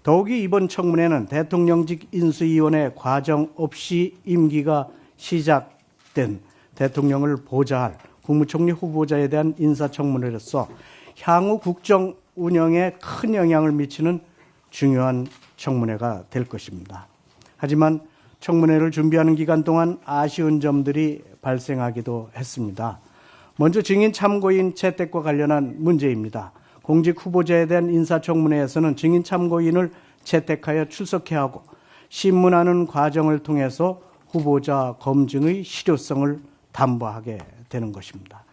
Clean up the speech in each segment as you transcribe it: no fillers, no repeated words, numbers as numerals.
더욱이 이번 청문회는 대통령직 인수위원회 과정 없이 임기가 시작된 대통령을 보좌할 국무총리 후보자에 대한 인사청문회로서 향후 국정 운영에 큰 영향을 미치는 중요한 청문회가 될 것입니다. 하지만 청문회를 준비하는 기간 동안 아쉬운 점들이 발생하기도 했습니다. 먼저 증인 참고인 채택과 관련한 문제입니다. 공직 후보자에 대한 인사청문회에서는 증인 참고인을 채택하여 출석해야 하고 신문하는 과정을 통해서 후보자 검증의 실효성을 담보하게 되는 것입니다.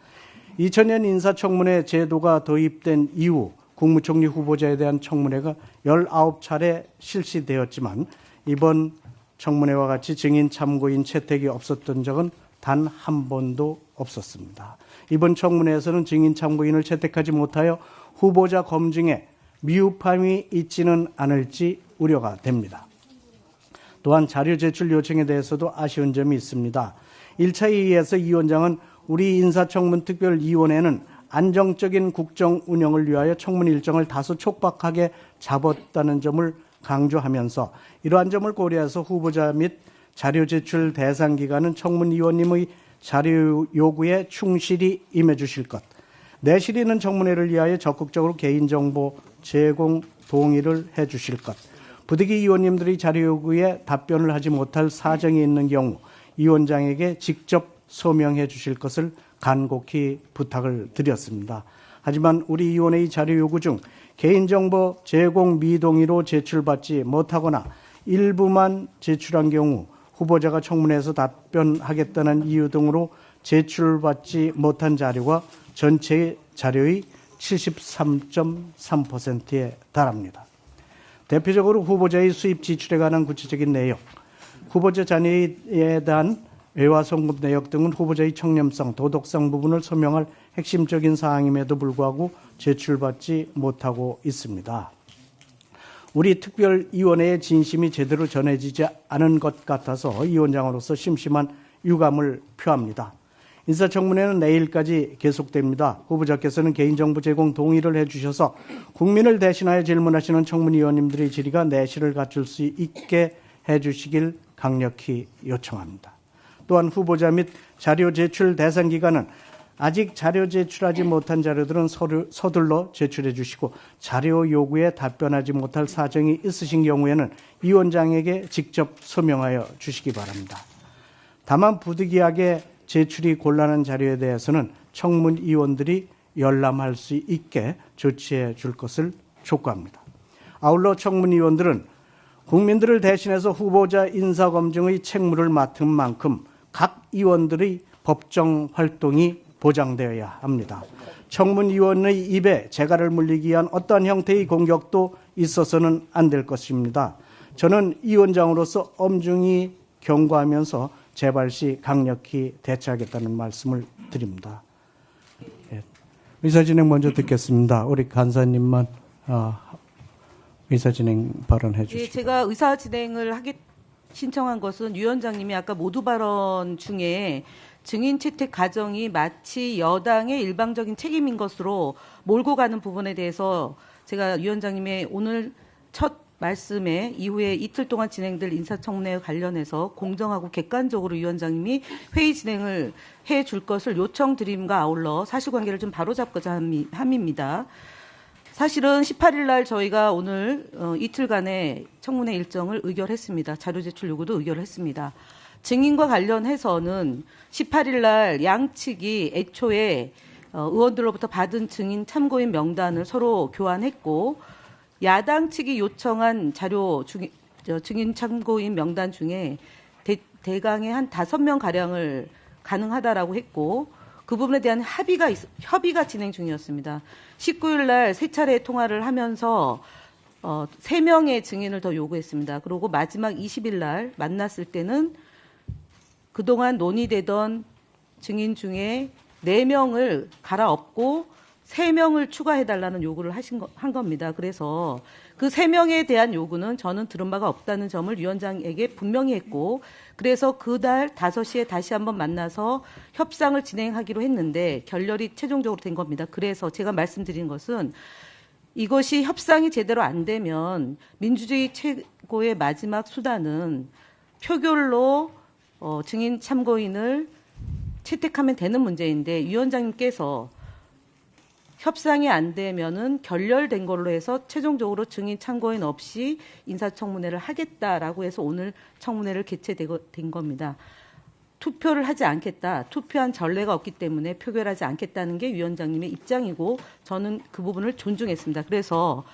2000년 인사청문회 제도가 도입된 이후 국무총리 후보자에 대한 청문회가 19차례 실시되었지만 이번 청문회와 같이 증인 참고인 채택이 없었던 적은 단 한 번도 없었습니다. 이번 청문회에서는 증인 참고인을 채택하지 못하여 후보자 검증에 미흡함이 있지는 않을지 우려가 됩니다. 또한 자료 제출 요청에 대해서도 아쉬운 점이 있습니다. 1차 회의에서 이 위원장은 우리 인사청문특별위원회는 안정적인 국정 운영을 위하여 청문 일정을 다소 촉박하게 잡았다는 점을 강조하면서 이러한 점을 고려해서 후보자 및 자료 제출 대상 기관은 청문위원님의 자료 요구에 충실히 임해 주실 것, 내실 있는 청문회를 위하여 적극적으로 개인정보 제공 동의를 해 주실 것, 부득이 위원님들이 자료 요구에 답변을 하지 못할 사정이 있는 경우 위원장에게 직접 소명해 주실 것을 간곡히 부탁을 드렸습니다. 하지만 우리 위원회의 자료 요구 중 개인정보 제공 미동의로 제출받지 못하거나 일부만 제출한 경우 후보자가 청문회에서 답변하겠다는 이유 등으로 제출받지 못한 자료가 전체 자료의 73.3%에 달합니다. 대표적으로 후보자의 수입 지출에 관한 구체적인 내용, 후보자 자녀에 대한 외화 송금 내역 등은 후보자의 청렴성, 도덕성 부분을 소명할 핵심적인 사항임에도 불구하고 제출받지 못하고 있습니다. 우리 특별위원회의 진심이 제대로 전해지지 않은 것 같아서 위원장으로서 심심한 유감을 표합니다. 인사청문회는 내일까지 계속됩니다. 후보자께서는 개인정보 제공 동의를 해주셔서 국민을 대신하여 질문하시는 청문위원님들의 질의가 내실을 갖출 수 있게 해주시길 강력히 요청합니다. 또한 후보자 및 자료 제출 대상 기관은 아직 자료 제출하지 못한 자료들은 서둘러 제출해 주시고 자료 요구에 답변하지 못할 사정이 있으신 경우에는 위원장에게 직접 소명하여 주시기 바랍니다. 다만 부득이하게 제출이 곤란한 자료에 대해서는 청문위원들이 열람할 수 있게 조치해 줄 것을 촉구합니다. 아울러 청문위원들은 국민들을 대신해서 후보자 인사검증의 책무를 맡은 만큼 각 위원들의 법정 활동이 보장되어야 합니다. 청문위원의 입에 재갈을 물리기 위한 어떠한 형태의 공격도 있어서는 안 될 것입니다. 저는 위원장으로서 엄중히 경고하면서 재발 시 강력히 대처하겠다는 말씀을 드립니다. 의사진행 먼저 듣겠습니다. 우리 간사님만 의사진행 발언해 주시기 바랍니다. 제가 의사진행을 신청한 것은 위원장님이 아까 모두 발언 중에 증인 채택 과정이 마치 여당의 일방적인 책임인 것으로 몰고 가는 부분에 대해서 제가 위원장님의 오늘 첫 말씀에 이후에 이틀 동안 진행될 인사청문회에 관련해서 공정하고 객관적으로 위원장님이 회의 진행을 해줄 것을 요청드림과 아울러 사실관계를 좀 바로잡고자 함입니다. 사실은 18일 날 저희가 오늘 이틀간의 청문회 일정을 의결했습니다. 자료 제출 요구도 의결했습니다. 증인과 관련해서는 18일 날 양측이 애초에 의원들로부터 받은 증인 참고인 명단을 서로 교환했고 야당 측이 요청한 자료 증인 참고인 명단 중에 대강의 한 5명가량을 가능하다라고 했고 그 부분에 대한 협의가 진행 중이었습니다. 19일 날 3차례 통화를 하면서 3명의 증인을 더 요구했습니다. 그리고 마지막 20일 날 만났을 때는 그동안 논의되던 증인 중에 4명을 갈아엎고 3명을 추가해달라는 요구를 한 겁니다. 그래서 그 3명에 대한 요구는 저는 들은 바가 없다는 점을 위원장에게 분명히 했고 그래서 그달 5시에 다시 한번 만나서 협상을 진행하기로 했는데 결렬이 최종적으로 된 겁니다. 그래서 제가 말씀드린 것은 이것이 협상이 제대로 안 되면 민주주의 최고의 마지막 수단은 표결로 증인 참고인을 채택하면 되는 문제인데 위원장님께서 협상이 안 되면은 결렬된 걸로 해서 최종적으로 증인 참고인 없이 인사청문회를 하겠다라고 해서 오늘 청문회를 개최된 겁니다. 투표를 하지 않겠다. 투표한 전례가 없기 때문에 표결하지 않겠다는 게 위원장님의 입장이고 저는 그 부분을 존중했습니다. 그래서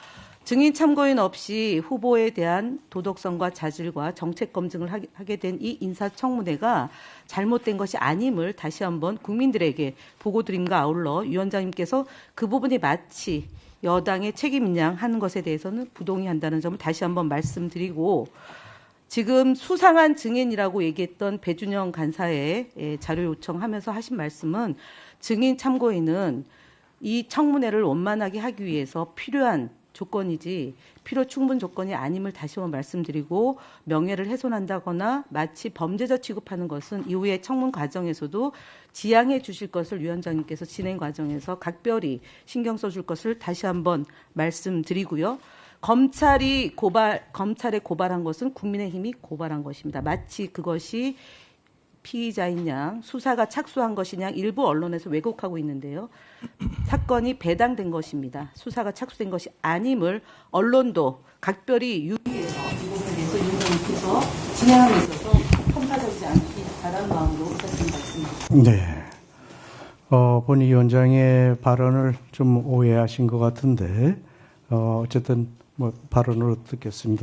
증인 참고인 없이 후보에 대한 도덕성과 자질과 정책 검증을 하게 된 이 인사청문회가 잘못된 것이 아님을 다시 한번 국민들에게 보고드림과 아울러 위원장님께서 그 부분이 마치 여당의 책임인 양 하는 것에 대해서는 부동의한다는 점을 다시 한번 말씀드리고 지금 수상한 증인이라고 얘기했던 배준영 간사의 자료 요청하면서 하신 말씀은 증인 참고인은 이 청문회를 원만하게 하기 위해서 필요한 조건이지 필요 충분 조건이 아님을 다시 한번 말씀드리고 명예를 훼손한다거나 마치 범죄자 취급하는 것은 이후에 청문 과정에서도 지양해 주실 것을 위원장님께서 진행 과정에서 각별히 신경 써줄 것을 다시 한번 말씀드리고요. 검찰에 고발한 것은 국민의힘이 고발한 것입니다. 마치 그것이 피의자인 양 수사가 착수한 것인 양 일부 언론에서 왜곡하고 있는데요. 사건이 배당된 것입니다. 수사가 착수된 것이 아님을 언론도 각별히 유의해서 이 부분에 대해서 위원장님께서 진행함에 있어서 편파적이지 않기 바라는 마음으로 의사씀 말씀드립니다. 네. 본위원장의 발언을 좀 오해하신 것 같은데 어쨌든 발언을 듣겠습니다.